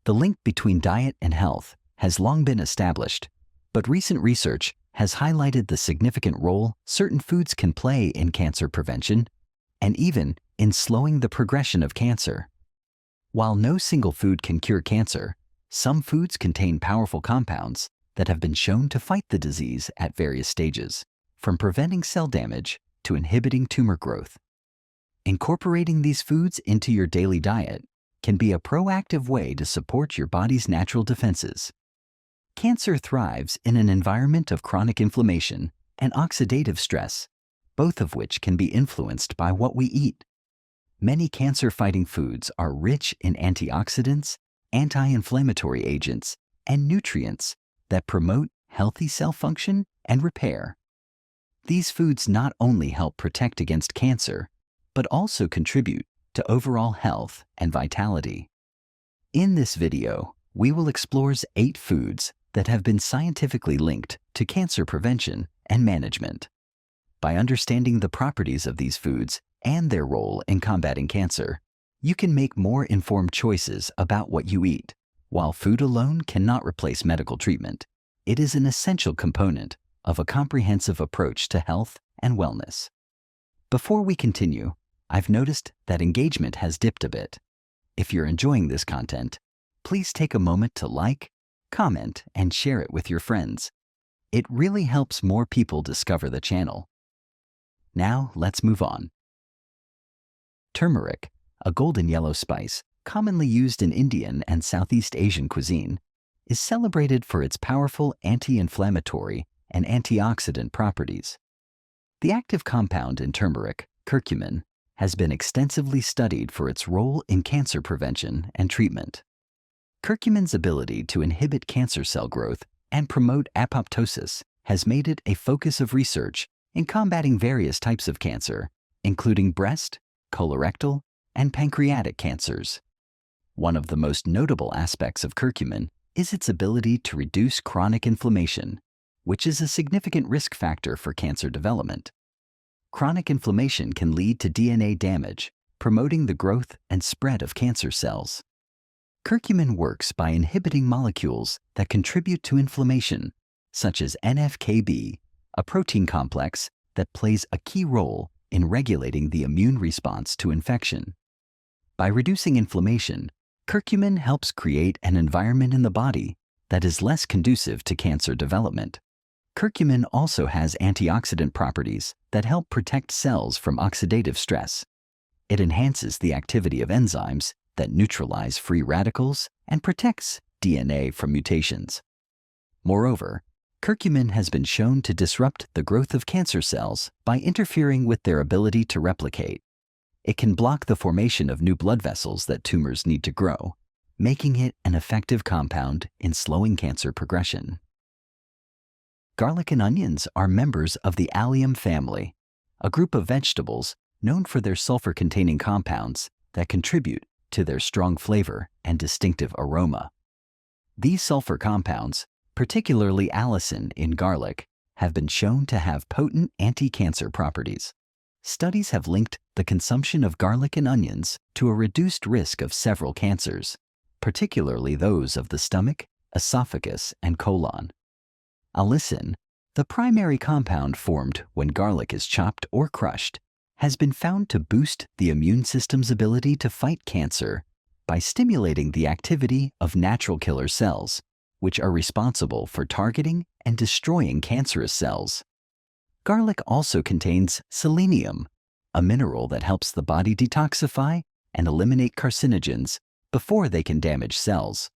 The link between diet and health has long been established, but recent research has highlighted the significant role certain foods can play in cancer prevention and even in slowing the progression of cancer. While no single food can cure cancer, some foods contain powerful compounds that have been shown to fight the disease at various stages, from preventing cell damage to inhibiting tumor growth. Incorporating these foods into your daily diet can be a proactive way to support your body's natural defenses. Cancer thrives in an environment of chronic inflammation and oxidative stress, both of which can be influenced by what we eat. Many cancer-fighting foods are rich in antioxidants, anti-inflammatory agents, and nutrients that promote healthy cell function and repair. These foods not only help protect against cancer, but also contribute to overall health and vitality. In this video, we will explore 8 foods that have been scientifically linked to cancer prevention and management. By understanding the properties of these foods and their role in combating cancer, you can make more informed choices about what you eat. While food alone cannot replace medical treatment, it is an essential component of a comprehensive approach to health and wellness. Before we continue, I've noticed that engagement has dipped a bit. If you're enjoying this content, please take a moment to like, comment, and share it with your friends. It really helps more people discover the channel. Now, let's move on. Turmeric, a golden yellow spice commonly used in Indian and Southeast Asian cuisine, is celebrated for its powerful anti-inflammatory and antioxidant properties. The active compound in turmeric, curcumin, has been extensively studied for its role in cancer prevention and treatment. Curcumin's ability to inhibit cancer cell growth and promote apoptosis has made it a focus of research in combating various types of cancer, including breast, colorectal, and pancreatic cancers. One of the most notable aspects of curcumin is its ability to reduce chronic inflammation, which is a significant risk factor for cancer development. Chronic inflammation can lead to DNA damage, promoting the growth and spread of cancer cells. Curcumin works by inhibiting molecules that contribute to inflammation, such as NF-κB, a protein complex that plays a key role in regulating the immune response to infection. By reducing inflammation, curcumin helps create an environment in the body that is less conducive to cancer development. Curcumin also has antioxidant properties that help protect cells from oxidative stress. It enhances the activity of enzymes that neutralize free radicals and protects DNA from mutations. Moreover, curcumin has been shown to disrupt the growth of cancer cells by interfering with their ability to replicate. It can block the formation of new blood vessels that tumors need to grow, making it an effective compound in slowing cancer progression. Garlic and onions are members of the allium family, a group of vegetables known for their sulfur-containing compounds that contribute to their strong flavor and distinctive aroma. These sulfur compounds, particularly allicin in garlic, have been shown to have potent anti-cancer properties. Studies have linked the consumption of garlic and onions to a reduced risk of several cancers, particularly those of the stomach, esophagus, and colon. Allicin, the primary compound formed when garlic is chopped or crushed, has been found to boost the immune system's ability to fight cancer by stimulating the activity of natural killer cells, which are responsible for targeting and destroying cancerous cells. Garlic also contains selenium, a mineral that helps the body detoxify and eliminate carcinogens before they can damage cells.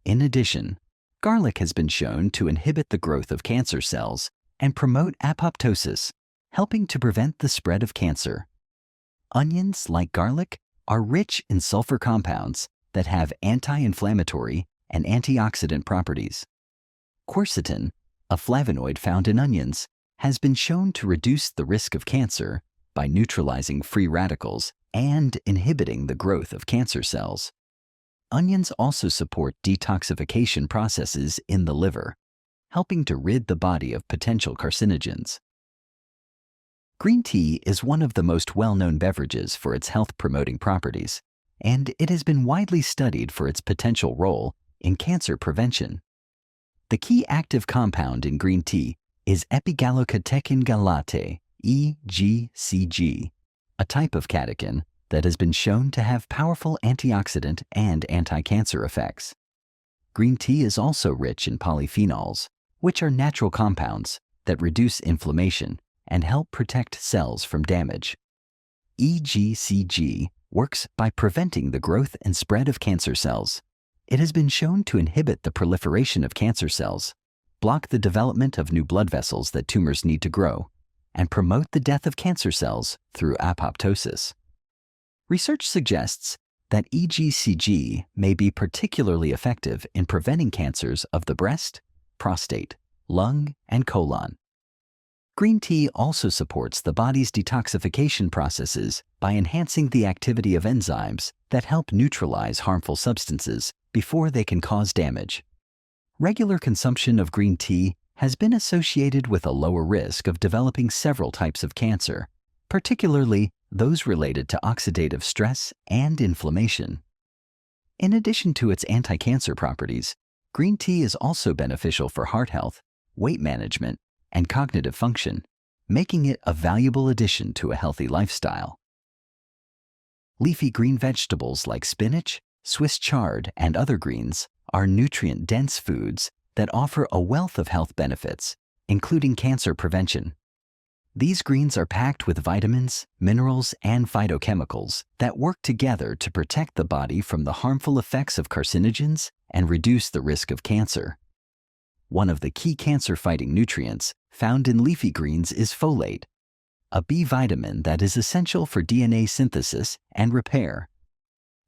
In addition, garlic has been shown to inhibit the growth of cancer cells and promote apoptosis, helping to prevent the spread of cancer. Onions, like garlic, are rich in sulfur compounds that have anti-inflammatory and antioxidant properties. Quercetin, a flavonoid found in onions, has been shown to reduce the risk of cancer by neutralizing free radicals and inhibiting the growth of cancer cells. Onions also support detoxification processes in the liver, helping to rid the body of potential carcinogens. Green tea is one of the most well-known beverages for its health-promoting properties, and it has been widely studied for its potential role in cancer prevention. The key active compound in green tea is epigallocatechin gallate, EGCG, a type of catechin that has been shown to have powerful antioxidant and anti-cancer effects. Green tea is also rich in polyphenols, which are natural compounds that reduce inflammation and help protect cells from damage. EGCG works by preventing the growth and spread of cancer cells. It has been shown to inhibit the proliferation of cancer cells, block the development of new blood vessels that tumors need to grow, and promote the death of cancer cells through apoptosis. Research suggests that EGCG may be particularly effective in preventing cancers of the breast, prostate, lung, and colon. Green tea also supports the body's detoxification processes by enhancing the activity of enzymes that help neutralize harmful substances before they can cause damage. Regular consumption of green tea has been associated with a lower risk of developing several types of cancer, particularly those related to oxidative stress and inflammation. In addition to its anti-cancer properties, green tea is also beneficial for heart health, weight management, and cognitive function, making it a valuable addition to a healthy lifestyle. Leafy green vegetables like spinach, Swiss chard, and other greens are nutrient-dense foods that offer a wealth of health benefits, including cancer prevention. These greens are packed with vitamins, minerals, and phytochemicals that work together to protect the body from the harmful effects of carcinogens and reduce the risk of cancer. One of the key cancer-fighting nutrients found in leafy greens is folate, a B vitamin that is essential for DNA synthesis and repair.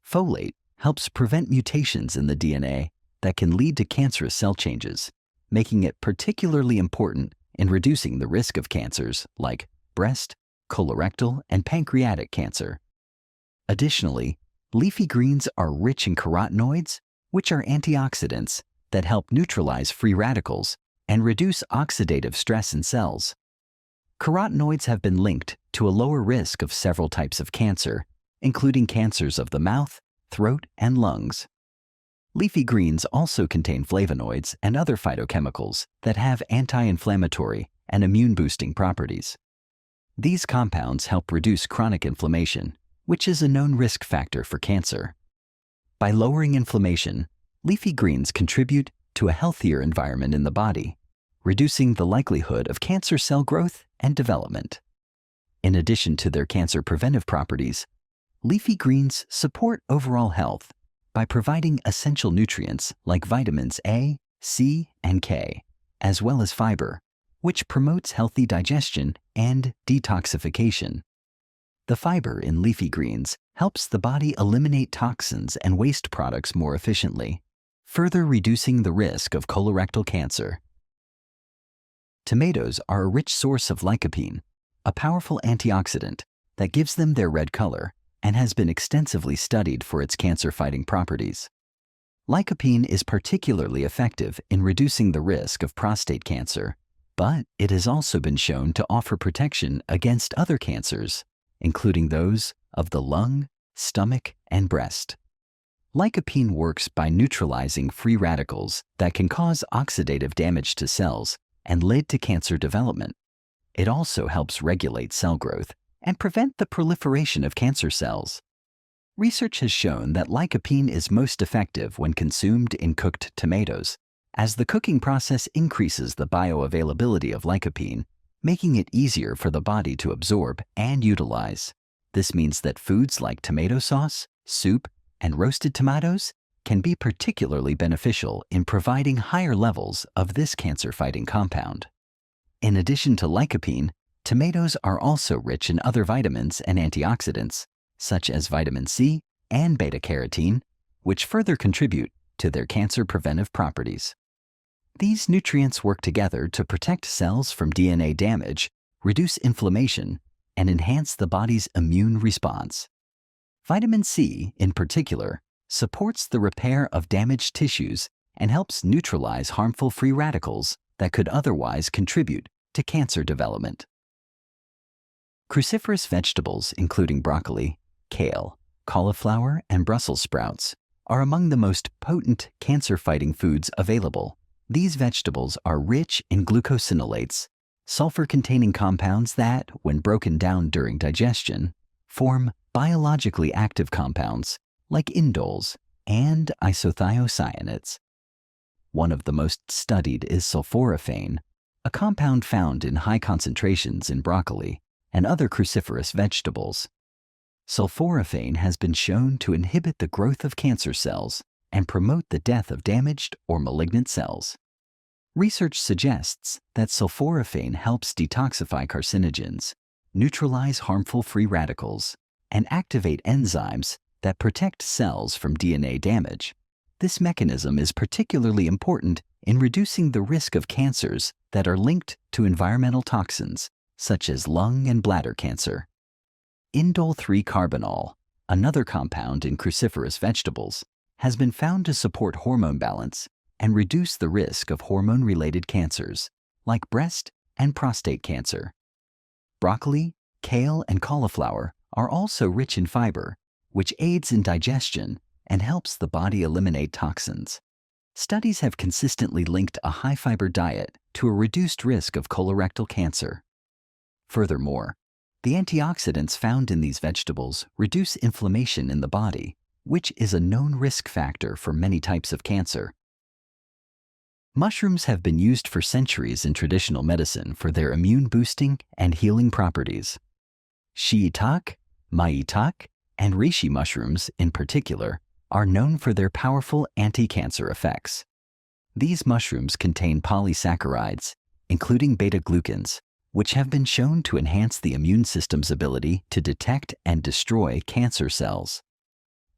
Folate helps prevent mutations in the DNA that can lead to cancerous cell changes, making it particularly important in reducing the risk of cancers like breast, colorectal, and pancreatic cancer. Additionally, leafy greens are rich in carotenoids, which are antioxidants that help neutralize free radicals and reduce oxidative stress in cells. Carotenoids have been linked to a lower risk of several types of cancer, including cancers of the mouth, throat, and lungs. Leafy greens also contain flavonoids and other phytochemicals that have anti-inflammatory and immune-boosting properties. These compounds help reduce chronic inflammation, which is a known risk factor for cancer. By lowering inflammation, leafy greens contribute to a healthier environment in the body, reducing the likelihood of cancer cell growth and development. In addition to their cancer preventive properties, leafy greens support overall health by providing essential nutrients like vitamins A, C, and K, as well as fiber, which promotes healthy digestion and detoxification. The fiber in leafy greens helps the body eliminate toxins and waste products more efficiently, further reducing the risk of colorectal cancer. Tomatoes are a rich source of lycopene, a powerful antioxidant that gives them their red color and has been extensively studied for its cancer-fighting properties. Lycopene is particularly effective in reducing the risk of prostate cancer, but it has also been shown to offer protection against other cancers, including those of the lung, stomach, and breast. Lycopene works by neutralizing free radicals that can cause oxidative damage to cells and lead to cancer development. It also helps regulate cell growth and prevent the proliferation of cancer cells. Research has shown that lycopene is most effective when consumed in cooked tomatoes, as the cooking process increases the bioavailability of lycopene, making it easier for the body to absorb and utilize. This means that foods like tomato sauce, soup, and roasted tomatoes can be particularly beneficial in providing higher levels of this cancer-fighting compound. In addition to lycopene, tomatoes are also rich in other vitamins and antioxidants, such as vitamin C and beta-carotene, which further contribute to their cancer-preventive properties. These nutrients work together to protect cells from DNA damage, reduce inflammation, and enhance the body's immune response. Vitamin C, in particular, supports the repair of damaged tissues and helps neutralize harmful free radicals that could otherwise contribute to cancer development. Cruciferous vegetables, including broccoli, kale, cauliflower, and Brussels sprouts are among the most potent cancer-fighting foods available. These vegetables are rich in glucosinolates, sulfur-containing compounds that, when broken down during digestion, form biologically active compounds like indoles and isothiocyanates. One of the most studied is sulforaphane, a compound found in high concentrations in broccoli and other cruciferous vegetables. Sulforaphane has been shown to inhibit the growth of cancer cells and promote the death of damaged or malignant cells. Research suggests that sulforaphane helps detoxify carcinogens, neutralize harmful free radicals, and activate enzymes that protect cells from DNA damage. This mechanism is particularly important in reducing the risk of cancers that are linked to environmental toxins, such as lung and bladder cancer. Indole 3-carbinol, another compound in cruciferous vegetables, has been found to support hormone balance and reduce the risk of hormone-related cancers, like breast and prostate cancer. Broccoli, kale, and cauliflower are also rich in fiber, which aids in digestion and helps the body eliminate toxins. Studies have consistently linked a high-fiber diet to a reduced risk of colorectal cancer. Furthermore, the antioxidants found in these vegetables reduce inflammation in the body, which is a known risk factor for many types of cancer. Mushrooms have been used for centuries in traditional medicine for their immune-boosting and healing properties. Shiitake, maitake, and reishi mushrooms, in particular, are known for their powerful anti-cancer effects. These mushrooms contain polysaccharides, including beta-glucans, which have been shown to enhance the immune system's ability to detect and destroy cancer cells.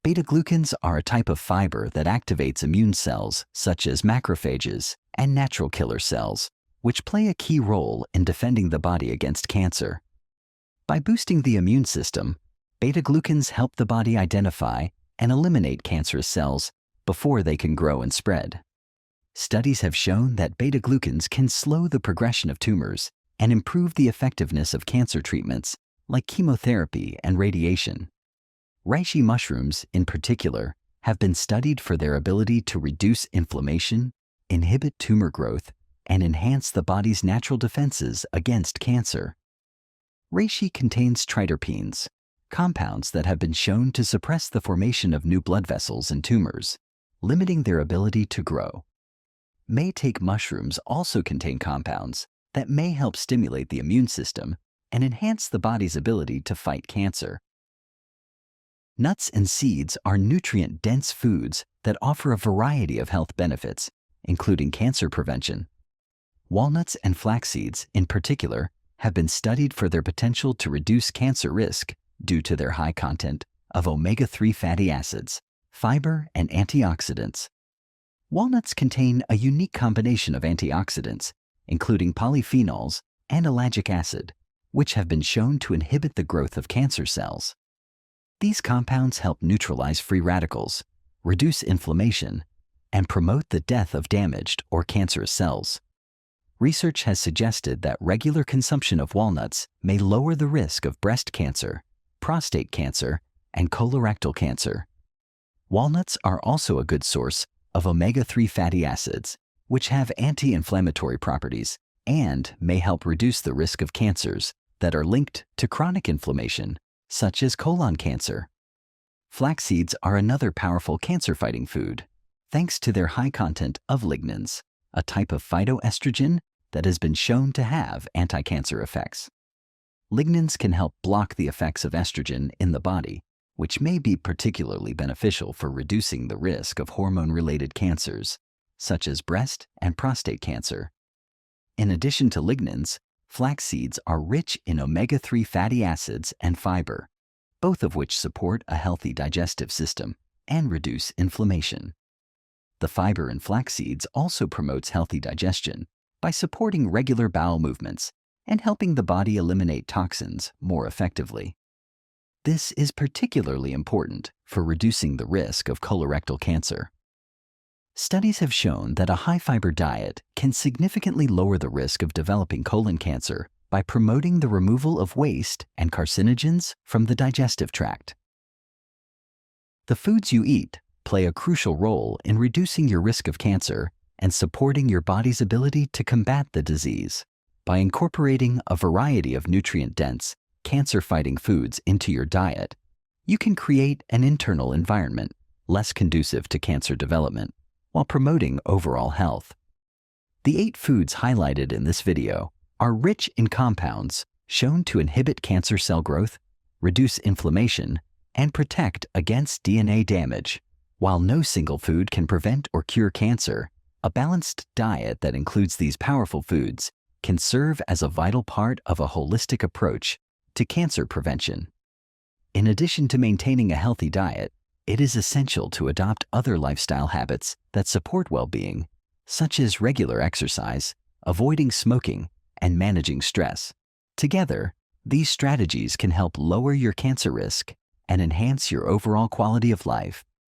Beta-glucans are a type of fiber that activates immune cells such as macrophages and natural killer cells, which play a key role in defending the body against cancer. By boosting the immune system, beta-glucans help the body identify and eliminate cancerous cells before they can grow and spread. Studies have shown that beta-glucans can slow the progression of tumors and improve the effectiveness of cancer treatments like chemotherapy and radiation. Reishi mushrooms, in particular, have been studied for their ability to reduce inflammation, inhibit tumor growth, and enhance the body's natural defenses against cancer. Reishi contains triterpenes, compounds that have been shown to suppress the formation of new blood vessels in tumors, limiting their ability to grow. Maitake mushrooms also contain compounds that may help stimulate the immune system and enhance the body's ability to fight cancer. Nuts and seeds are nutrient-dense foods that offer a variety of health benefits, including cancer prevention. Walnuts and flaxseeds, in particular, have been studied for their potential to reduce cancer risk due to their high content of omega-3 fatty acids, fiber, and antioxidants. Walnuts contain a unique combination of antioxidants, including polyphenols and ellagic acid, which have been shown to inhibit the growth of cancer cells. These compounds help neutralize free radicals, reduce inflammation, and promote the death of damaged or cancerous cells. Research has suggested that regular consumption of walnuts may lower the risk of breast cancer, prostate cancer, and colorectal cancer. Walnuts are also a good source of omega-3 fatty acids, which have anti-inflammatory properties and may help reduce the risk of cancers that are linked to chronic inflammation, such as colon cancer. Flax seeds are another powerful cancer-fighting food, thanks to their high content of lignans, a type of phytoestrogen that has been shown to have anti-cancer effects. Lignans can help block the effects of estrogen in the body, which may be particularly beneficial for reducing the risk of hormone-related cancers, such as breast and prostate cancer. In addition to lignans, flax seeds are rich in omega-3 fatty acids and fiber, both of which support a healthy digestive system and reduce inflammation. The fiber in flax seeds also promotes healthy digestion by supporting regular bowel movements and helping the body eliminate toxins more effectively. This is particularly important for reducing the risk of colorectal cancer. Studies have shown that a high-fiber diet can significantly lower the risk of developing colon cancer by promoting the removal of waste and carcinogens from the digestive tract. The foods you eat play a crucial role in reducing your risk of cancer and supporting your body's ability to combat the disease. By incorporating a variety of nutrient-dense, cancer-fighting foods into your diet, you can create an internal environment less conducive to cancer development while promoting overall health. The 8 foods highlighted in this video are rich in compounds shown to inhibit cancer cell growth, reduce inflammation, and protect against DNA damage. While no single food can prevent or cure cancer, a balanced diet that includes these powerful foods can serve as a vital part of a holistic approach to cancer prevention. In addition to maintaining a healthy diet, it is essential to adopt other lifestyle habits that support well-being, such as regular exercise, avoiding smoking, and managing stress. Together, these strategies can help lower your cancer risk and enhance your overall quality of life.